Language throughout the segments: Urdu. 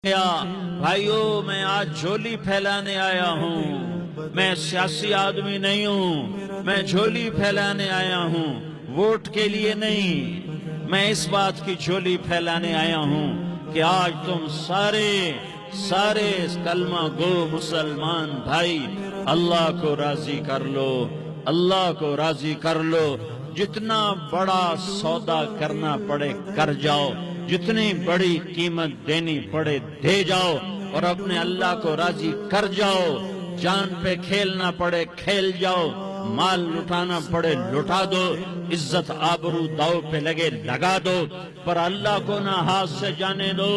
بھائیو میں آج جھولی پھیلانے آیا ہوں، میں سیاسی آدمی نہیں ہوں، میں جھولی پھیلانے آیا ہوں، ووٹ کے لیے نہیں، میں اس بات کی جھولی پھیلانے آیا ہوں کہ آج تم سارے کلمہ گو مسلمان بھائی اللہ کو راضی کر لو، اللہ کو راضی کر لو، جتنا بڑا سودا کرنا پڑے کر جاؤ، جتنی بڑی قیمت دینی پڑے دے جاؤ، اور اپنے اللہ کو راضی کر جاؤ، جان پہ کھیلنا پڑے کھیل جاؤ، مال لٹانا پڑے لٹا دو، عزت آبرو داؤ پہ لگے لگا دو، پر اللہ کو نہ ہاتھ سے جانے دو۔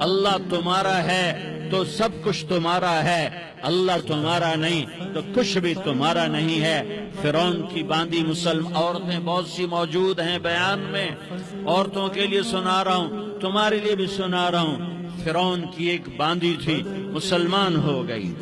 اللہ تمہارا ہے تو سب کچھ تمہارا ہے، اللہ تمہارا نہیں تو کچھ بھی تمہارا نہیں ہے۔ فرعون کی باندھی مسلم عورتیں بہت سی موجود ہیں بیان میں، عورتوں کے لیے سنا رہا ہوں، تمہارے لیے بھی سنا رہا ہوں۔ فرعون کی ایک باندھی تھی، مسلمان ہو گئی۔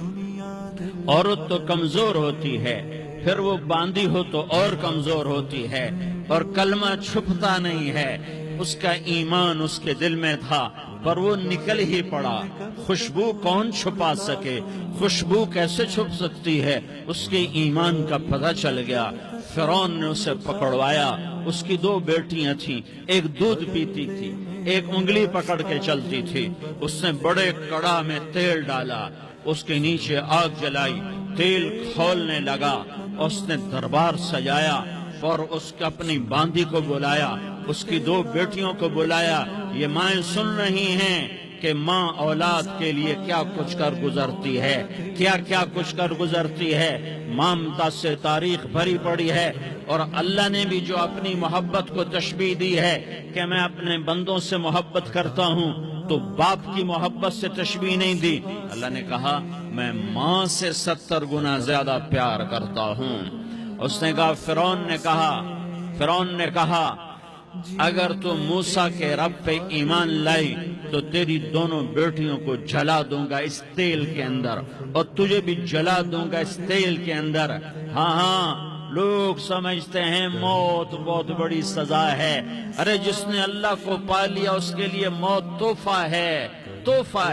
عورت تو کمزور ہوتی ہے، پھر وہ باندھی ہو تو اور کمزور ہوتی ہے، اور کلمہ چھپتا نہیں ہے۔ اس کا ایمان اس کے دل میں تھا پر وہ نکل ہی پڑا۔ خوشبو کون چھپا سکے، خوشبو کیسے چھپ سکتی ہے؟ اس کے ایمان کا پتہ چل گیا۔ فرعون نے اسے پکڑوایا۔ اس کی دو بیٹیاں تھیں، ایک دودھ پیتی تھی، ایک انگلی پکڑ کے چلتی تھی۔ اس نے بڑے کڑا میں تیل ڈالا، اس کے نیچے آگ جلائی، تیل کھولنے لگا، اس نے دربار سجایا اور اس کا اپنی باندھی کو بلایا، اس کی دو بیٹیوں کو بلایا۔ یہ مائیں سن رہی ہیں کہ ماں اولاد کے لیے کیا کچھ کر گزرتی ہے، کیا کچھ کر گزرتی ہے۔ مامتا سے تاریخ بھری پڑی ہے، اور اللہ نے بھی جو اپنی محبت کو تشبیہ دی ہے کہ میں اپنے بندوں سے محبت کرتا ہوں، تو باپ کی محبت سے تشبیہ نہیں دی۔ اللہ نے کہا میں ماں سے 70 گنا زیادہ پیار کرتا ہوں۔ اس نے کہا فرعون نے کہا اگر تو موسیٰ کے رب پہ ایمان لائی تو تیری دونوں بیٹیوں کو جلا دوں گا اس تیل کے اندر، اور تجھے بھی جلا دوں گا اس تیل کے اندر۔ ہاں لوگ سمجھتے ہیں موت بہت بڑی سزا ہے۔ ارے جس نے اللہ کو پا لیا اس کے لیے موت تحفہ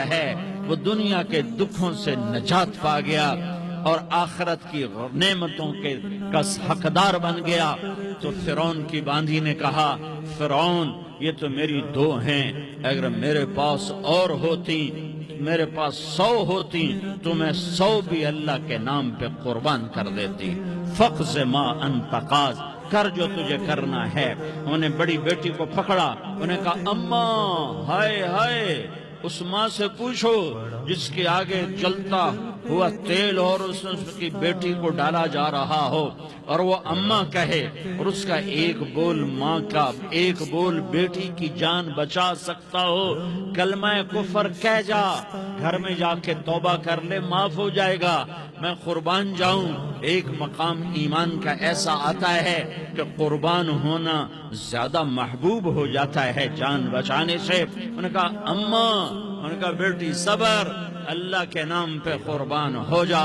ہے۔ وہ دنیا کے دکھوں سے نجات پا گیا اور آخرت کی نعمتوں کے حقدار بن گیا۔ تو فرعون کی باندھی نے کہا فرعون یہ تو میری دو ہیں، اگر میرے پاس اور ہوتی، میرے پاس 100 ہوتی تو میں 100 بھی اللہ کے نام پہ قربان کر دیتی۔ فقض ما انت قاض، کر جو تجھے کرنا ہے۔ انہوں نے بڑی بیٹی کو پکڑا، انہیں کہا اماں ہائے اس ماں سے پوچھو جس کے آگے جلتا ہوا تیل اور اس کی بیٹی کو ڈالا جا رہا ہو، اور وہ اماں کہے، اور اس کا ایک بول ماں کا، ایک بول بیٹی کی جان بچا سکتا ہو۔ کلمہ کفر کہہ جا، گھر میں جا کے توبہ کر لے، معاف ہو جائے گا۔ میں قربان جاؤں۔ ایک مقام ایمان کا ایسا آتا ہے کہ قربان ہونا زیادہ محبوب ہو جاتا ہے جان بچانے سے۔ انہوں نے کہا اماں، انہوں نے کہا بیٹی صبر، اللہ کے نام پہ قربان ہو جا۔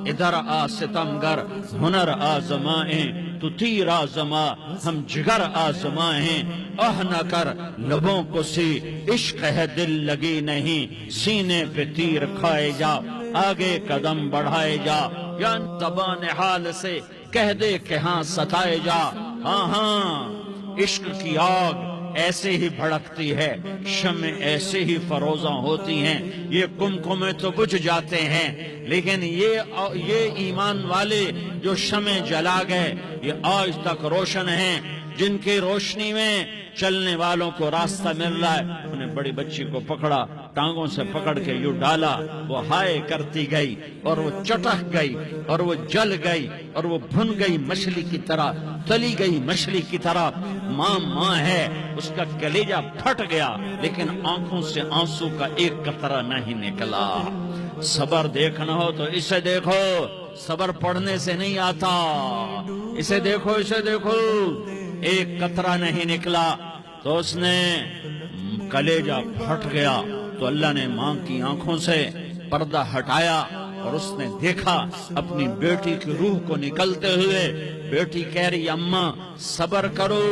ادھر آ ستمگر، ہنر آزمائیں تو تیر آزما، ہم جگر آزمائیں اہ نہ کر لبوں کو سی، عشق ہے دل لگی نہیں، سینے پہ تیر کھائے جا، آگے قدم بڑھائے جا، یا زبان حال سے کہہ دے کہ ہاں ستائے جا۔ ہاں عشق کی آگ ایسے ہی بھڑکتی ہے، شمع ایسے ہی فروزاں ہوتی ہیں، یہ کمکمے تو بجھ جاتے ہیں، لیکن یہ ایمان والے جو شمع جلا گئے یہ آج تک روشن ہیں، جن کی روشنی میں چلنے والوں کو راستہ مل رہا ہے۔ انہیں بڑی بچی کو پکڑا، ٹانگوں سے پکڑ کے یوں ڈالا، وہ ہائے کرتی گئی اور وہ چٹک گئی اور وہ جل گئی اور وہ بھن گئی مچھلی کی طرح، تلی گئی مچھلی کی طرح۔ ماں ہے، اس کا کلیجہ پھٹ گیا، لیکن آنکھوں سے آنسو کا ایک قطرہ نہیں نکلا۔ صبر دیکھنا ہو تو اسے دیکھو، صبر پڑھنے سے نہیں آتا، اسے دیکھو ایک قطرہ نہیں نکلا تو اس نے کلیجہ پھٹ گیا۔ تو اللہ نے ماں کی آنکھوں سے پردہ ہٹایا اور اس نے دیکھا اپنی بیٹی کی روح کو نکلتے ہوئے۔ بیٹی کہہ رہی اماں صبر کرو،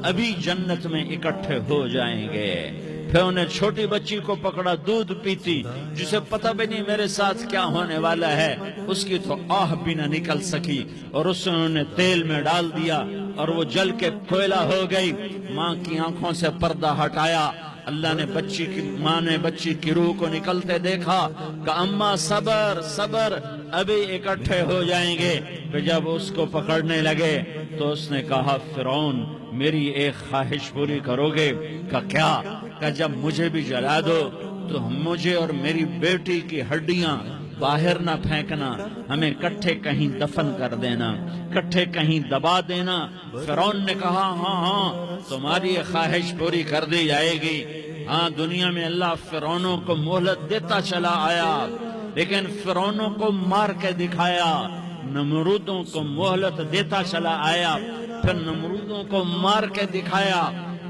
ابھی جنت میں اکٹھے ہو جائیں گے۔ پھر انہیں چھوٹی بچی کو پکڑا دودھ پیتی، جسے پتہ بھی نہیں میرے ساتھ کیا ہونے والا ہے، اس کی تو آہ بھی نہ نکل سکی، اور اس نے انہیں تیل میں ڈال دیا اور وہ جل کے کوئلہ ہو گئی۔ ماں کی آنکھوں سے پردہ ہٹایا، اللہ نے ماں نے بچی کی روح کو نکلتے دیکھا کہ اماں صبر صبر، ابھی اکٹھے ہو جائیں گے۔ پھر جب اس کو پکڑنے لگے تو اس نے کہا فرعون میری ایک خواہش پوری کرو گے؟ کیا؟ کہ جب مجھے بھی جلا دو تو مجھے اور میری بیٹی کی ہڈیاں باہر نہ پھینکنا، ہمیں کٹھے کہیں دفن کر دینا، کٹھے کہیں دبا دینا۔ فرعون نے کہا ہاں تمہاری خواہش پوری کر دی جائے گی۔ ہاں دنیا میں اللہ فرعونوں کو مہلت دیتا چلا آیا، لیکن فرعونوں کو مار کے دکھایا، نمرودوں کو مہلت دیتا چلا آیا، پھر نمرودوں کو مار کے دکھایا،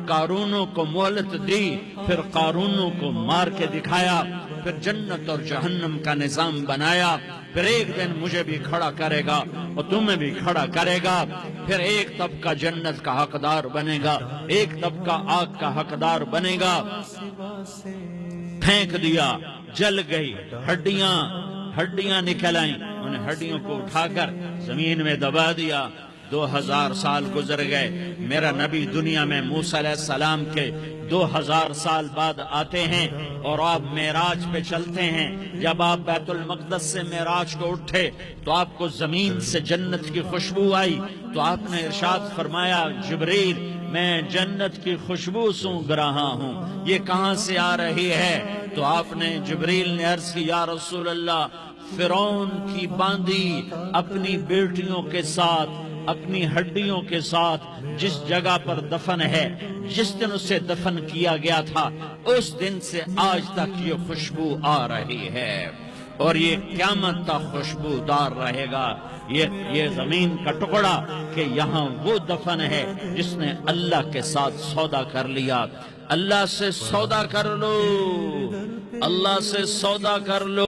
قارونوں کو مہلت دی، پھر قارونوں کو مار کے دکھایا، پھر جنت اور جہنم کا نظام بنایا، پھر ایک دن مجھے بھی کھڑا کرے گا اور تمہیں بھی کھڑا کرے گا، پھر ایک طبقہ جنت کا حقدار بنے گا، ایک طبقہ آگ کا حقدار بنے گا۔ پھینک دیا، جل گئی، ہڈیاں نکل آئیں، انہیں ہڈیوں کو اٹھا کر زمین میں دبا دیا۔ 2000 سال گزر گئے، میرا نبی دنیا میں موسیٰ علیہ السلام کے 2000 سال بعد آتے ہیں اور آپ معراج پہ چلتے ہیں۔ جب آپ بیت المقدس سے معراج کو اٹھے تو آپ کو زمین سے جنت کی خوشبو آئی، تو آپ نے ارشاد فرمایا جبریل میں جنت کی خوشبو سونگھ رہا ہوں، یہ کہاں سے آ رہی ہے؟ تو آپ نے جبریل نے عرض کی یا رسول اللہ فرعون کی باندی اپنی بیٹیوں کے ساتھ، اپنی ہڈیوں کے ساتھ جس جگہ پر دفن ہے، جس دن اسے دفن کیا گیا تھا، اس دن سے آج تک یہ خوشبو آ رہی ہے، اور یہ قیامت تک خوشبودار رہے گا۔ یہ زمین کا ٹکڑا کہ یہاں وہ دفن ہے جس نے اللہ کے ساتھ سودا کر لیا۔ اللہ سے سودا کر لو، اللہ سے سودا کر لو۔